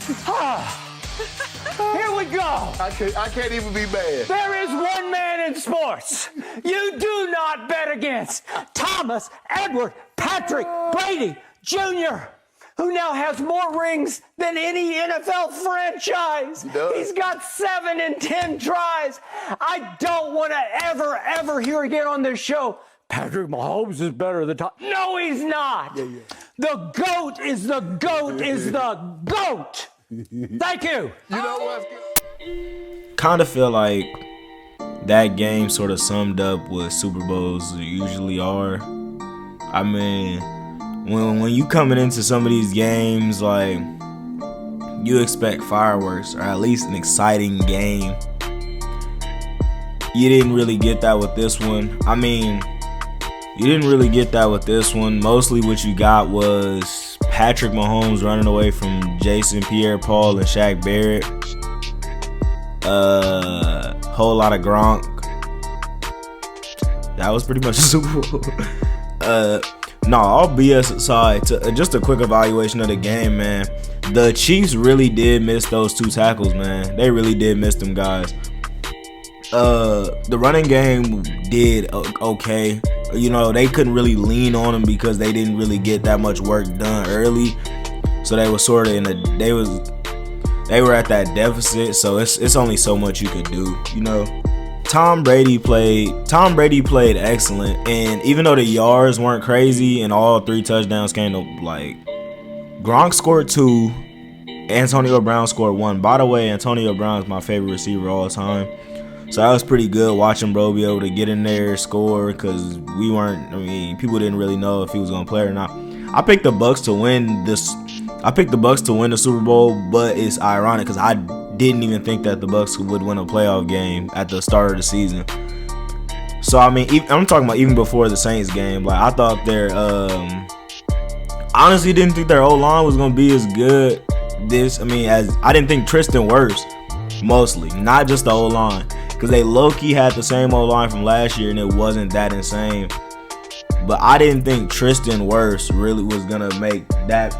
Here we go. I can't even be mad. There is one man in sports you do not bet against. Thomas Edward Patrick Brady Jr., who now has more rings than any NFL franchise. He's got 7 in 10 tries. I don't want to ever hear again on this show, Patrick Mahomes is better than Tom. No, he's not. The GOAT is the GOAT is the GOAT. Thank you. You know what's Kind of feel like that game sort of summed up what Super Bowls usually are. I mean, when you coming into some of these games, like, you expect fireworks or at least an exciting game. You didn't really get that with this one. I mean, you didn't really get that with this one. Mostly what you got was Patrick Mahomes running away from Jason Pierre-Paul and Shaq Barrett. Whole lot of Gronk. That was pretty much a Super Bowl. No, all BS aside, just a quick evaluation of the game, man. The Chiefs really did miss those 2 tackles, man. They really did miss them guys. The running game did okay. You know, they couldn't really lean on them because they didn't really get that much work done early. So they were sort of they were at that deficit. So it's only so much you could do, you know. Tom Brady played excellent, and even though the yards weren't crazy and all 3 touchdowns came to, like, Gronk scored 2, Antonio Brown scored 1. By the way, Antonio Brown is my favorite receiver all time. So that was pretty good watching bro be able to get in there, score, because people didn't really know if he was going to play or not. I picked the Bucs to win the Super Bowl, but it's ironic because I didn't even think that the Bucs would win a playoff game at the start of the season. So, I mean, I'm talking about even before the Saints game. Like, I thought honestly didn't think their O-line was going to be as good as I didn't think Tristan Wirfs, mostly, not just the O-line. Because they low-key had the same O-line from last year, and it wasn't that insane. But I didn't think Tristan Wirfs really was going to make that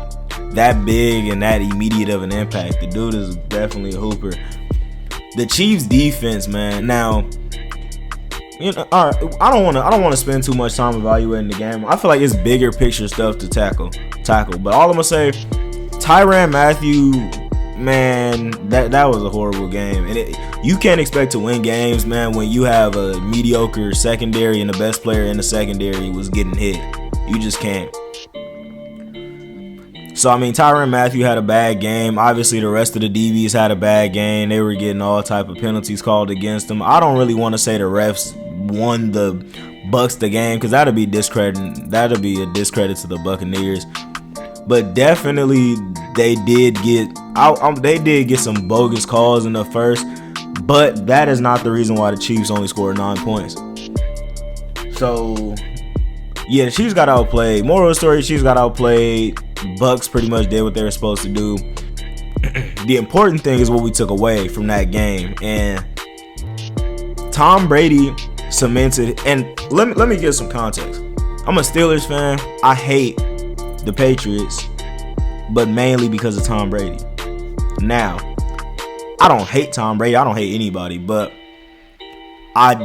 big and that immediate of an impact. The dude is definitely a hooper. The Chiefs defense, man. Now, you know, all right, I don't want to spend too much time evaluating the game. I feel like it's bigger picture stuff to tackle. But all I'm gonna say, Tyrann Mathieu, man, that was a horrible game. And you can't expect to win games, man, when you have a mediocre secondary and the best player in the secondary was getting hit. You just can't. So, I mean, Tyrann Mathieu had a bad game. Obviously, the rest of the DBs had a bad game. They were getting all type of penalties called against them. I don't really want to say the refs won the Bucs the game, because that'd be a discredit to the Buccaneers. But definitely, they did get some bogus calls in the first. But that is not the reason why the Chiefs only scored 9 points. So, yeah, the Chiefs got outplayed. Moral of the story, Chiefs got outplayed. Bucs pretty much did what they were supposed to do. The important thing is what we took away from that game. And Tom Brady cemented, and let me give some context. I'm a Steelers fan. I hate the Patriots, but mainly because of Tom Brady. Now, I don't hate Tom Brady. I don't hate anybody, but I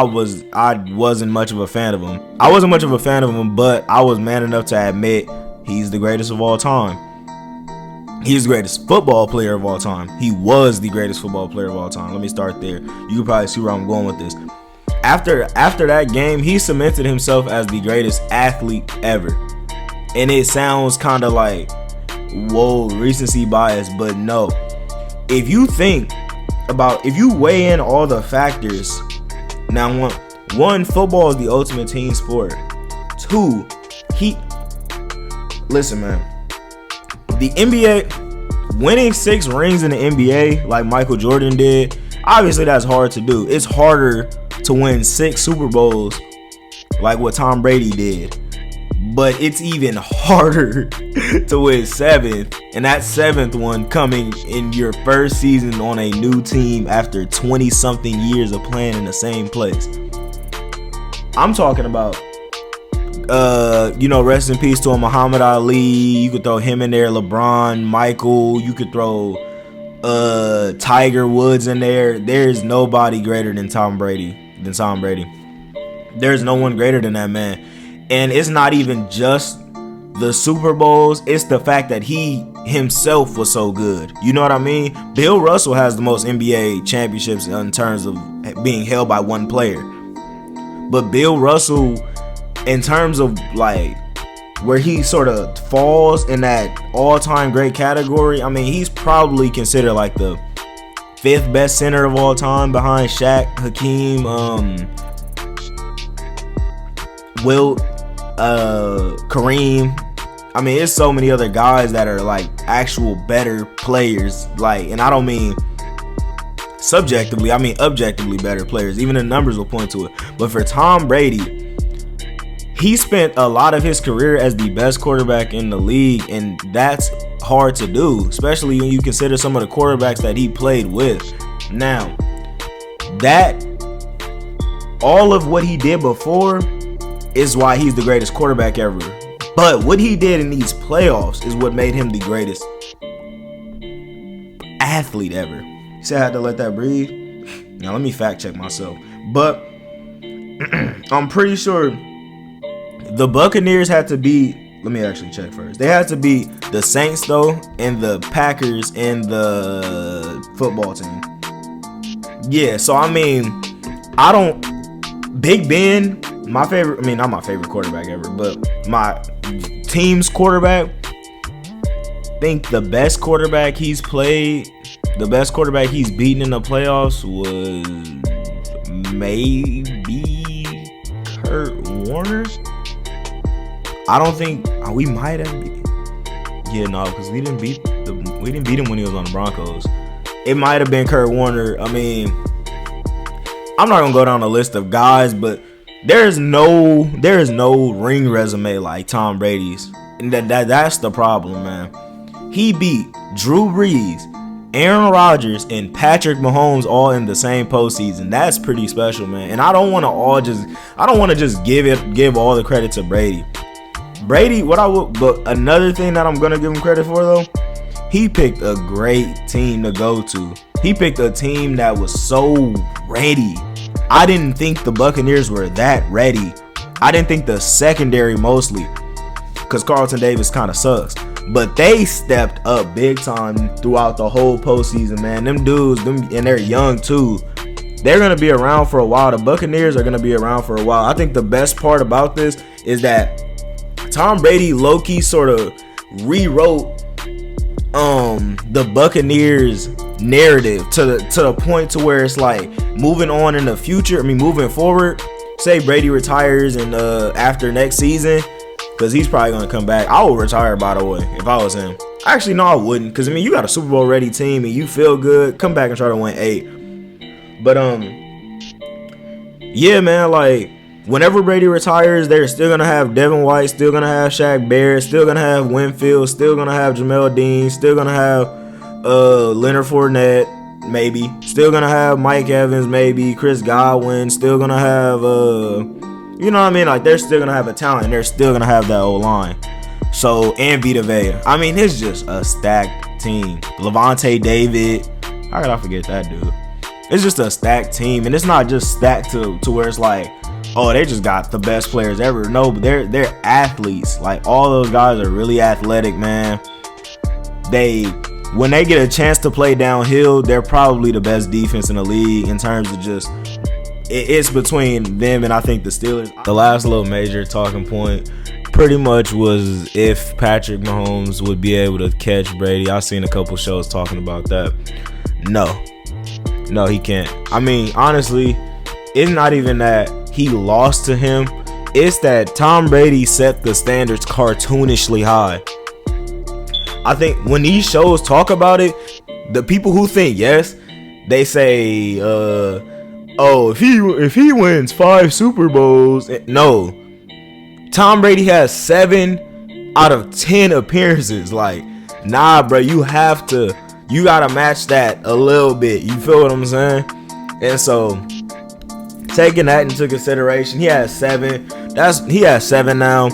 wasn't much of a fan of him. I wasn't much of a fan of him, but I was man enough to admit he's the greatest of all time. He's the greatest football player of all time. He was the greatest football player of all time. Let me start there. You can probably see where I'm going with this. After that game, he cemented himself as the greatest athlete ever. And it sounds kind of like, whoa, recency bias, but no. If you weigh in all the factors, now one, football is the ultimate team sport. 2, listen, man, the NBA, winning 6 rings in the NBA like Michael Jordan did, obviously that's hard to do. It's harder to win 6 Super Bowls like what Tom Brady did. But it's even harder to win 7, and that 7th one coming in your first season on a new team after 20-something years of playing in the same place. I'm talking about Rest in peace to a Muhammad Ali. You could throw him in there, LeBron, Michael. You could throw Tiger Woods in there. There's nobody greater than Tom Brady. There's no one greater than that man. And it's not even just the Super Bowls, it's the fact that he himself was so good. You know what I mean? Bill Russell has the most NBA championships in terms of being held by one player. But Bill Russell, in terms of like where he sort of falls in that all-time great category, I mean, he's probably considered like the 5th best center of all time behind Shaq, Hakeem, Wilt, Kareem. I mean, it's so many other guys that are like actual better players. Like, and I don't mean subjectively, I mean objectively better players. Even the numbers will point to it. But for Tom Brady, he spent a lot of his career as the best quarterback in the league, and that's hard to do, especially when you consider some of the quarterbacks that he played with. Now, that all of what he did before is why he's the greatest quarterback ever. But what he did in these playoffs is what made him the greatest athlete ever. You see, I had to let that breathe. Now let me fact check myself. But I'm pretty sure the Buccaneers had to beat, let me actually check first. They had to beat the Saints though, and the Packers and the football team. Yeah, so I mean, Big Ben, my favorite, I mean, not my favorite quarterback ever, but my team's quarterback. I think the best quarterback he's played, the best quarterback he's beaten in the playoffs was maybe Kurt Warner. I don't think we might have because we didn't beat him when he was on the Broncos. It might have been Kurt Warner. I mean, I'm not gonna go down the list of guys, but there is no ring resume like Tom Brady's, and that's the problem, man. He beat Drew Brees, Aaron Rodgers, and Patrick Mahomes all in the same postseason. That's pretty special, man. And I don't want to just give all the credit to Brady. But another thing that I'm gonna give him credit for though, he picked a great team to go to. He picked a team that was so ready. I didn't think the Buccaneers were that ready. I didn't think the secondary mostly, because Carlton Davis kind of sucks. But they stepped up big time throughout the whole postseason, man. Them dudes, and they're young too. They're going to be around for a while. The Buccaneers are going to be around for a while. I think the best part about this is that Tom Brady low-key sort of rewrote the Buccaneers narrative to the point to where it's like moving on in the future. I mean, moving forward, say Brady retires and after next season, because he's probably going to come back. I would retire, by the way, if I was him. Actually, no, I wouldn't, because I mean, you got a Super Bowl ready team and you feel good. Come back and try to win 8. But yeah, man, like whenever Brady retires, they're still gonna have Devin White, still gonna have Shaq Barrett, still gonna have Winfield, still gonna have Jamel Dean, still gonna have Leonard Fournette, maybe, still gonna have Mike Evans, maybe Chris Godwin, still gonna have you know what I mean? Like, they're still gonna have a talent, and they're still gonna have that O-line. So, and Vita Vea. I mean, it's just a stacked team. Levante David, how could I forget that dude? It's just a stacked team, and it's not just stacked to where it's like, oh, they just got the best players ever. No, but they're athletes. Like, all those guys are really athletic, man. When they get a chance to play downhill, they're probably the best defense in the league in terms of just, it's between them and I think the Steelers. The last little major talking point pretty much was if Patrick Mahomes would be able to catch Brady. I've seen a couple shows talking about that. No, he can't. I mean, honestly, it's not even that he lost to him. It's that Tom Brady set the standards cartoonishly high. I think when these shows talk about it, the people who think yes, they say, oh, if he wins 5 Super Bowls, no. Tom Brady has 7 out of 10 appearances. Like, nah, bro, you gotta match that a little bit. You feel what I'm saying? And so, taking that into consideration, he has 7. He has 7 now.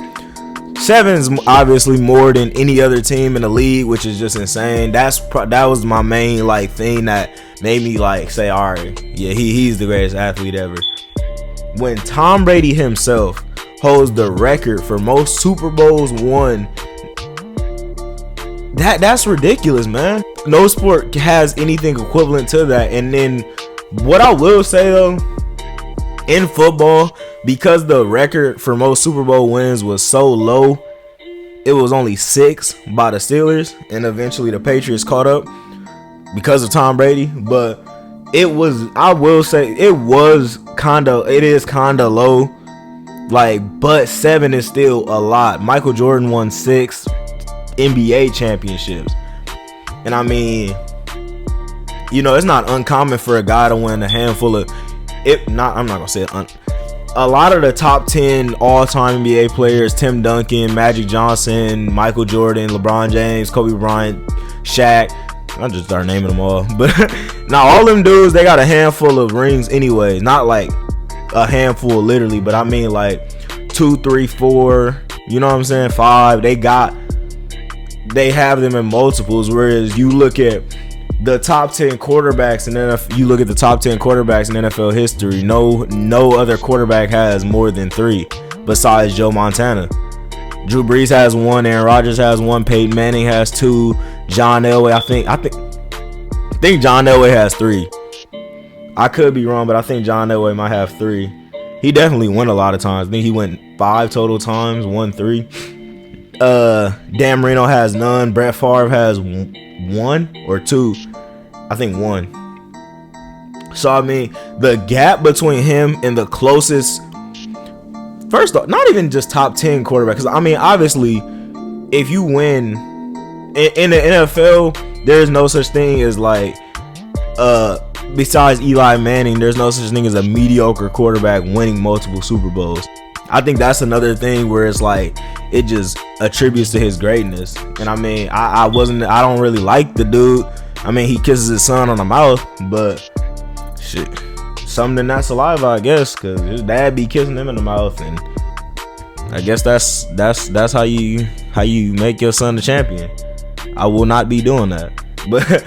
7's obviously more than any other team in the league, which is just insane. That was my main like thing that made me like say, all right, yeah, he's the greatest athlete ever. When Tom Brady himself holds the record for most Super Bowls won, that's ridiculous, man. No sport has anything equivalent to that. And then what I will say though, in football, because the record for most Super Bowl wins was so low, it was only 6 by the Steelers, and eventually the Patriots caught up because of Tom Brady. But I will say it is kind of low, like, but 7 is still a lot. Michael Jordan won 6 NBA championships, and I mean, you know, it's not uncommon for a guy to win a handful of I'm not gonna say it. A lot of the top 10 all-time NBA players, Tim Duncan, Magic Johnson, Michael Jordan, LeBron James, Kobe Bryant, Shaq, I just start naming them all. But now all them dudes, they got a handful of rings anyways. Not like a handful literally, but I mean like 2, 3, 4, you know what I'm saying, 5. They have them in multiples, whereas you look at the top 10 quarterbacks in NFL history, no other quarterback has more than 3 besides Joe Montana. Drew Brees has 1, Aaron Rodgers has 1, Peyton Manning has 2, John Elway, I think John Elway has 3. I could be wrong, but I think John Elway might have 3. He definitely won a lot of times. I think he went 5 total times, 1 3. Dan Marino has none. Brett Favre has 1 or 2. I think 1. So I mean, the gap between him and the closest, first off, not even just top 10 quarterback, because I mean, obviously, if you win in the NFL, there's no such thing as like besides Eli Manning, there's no such thing as a mediocre quarterback winning multiple Super Bowls. I think that's another thing where it's like it just attributes to his greatness. And I mean, I don't really like the dude. I mean, he kisses his son on the mouth, but shit, something in that saliva, I guess, because his dad be kissing him in the mouth, and I guess that's how you make your son the champion. I will not be doing that, but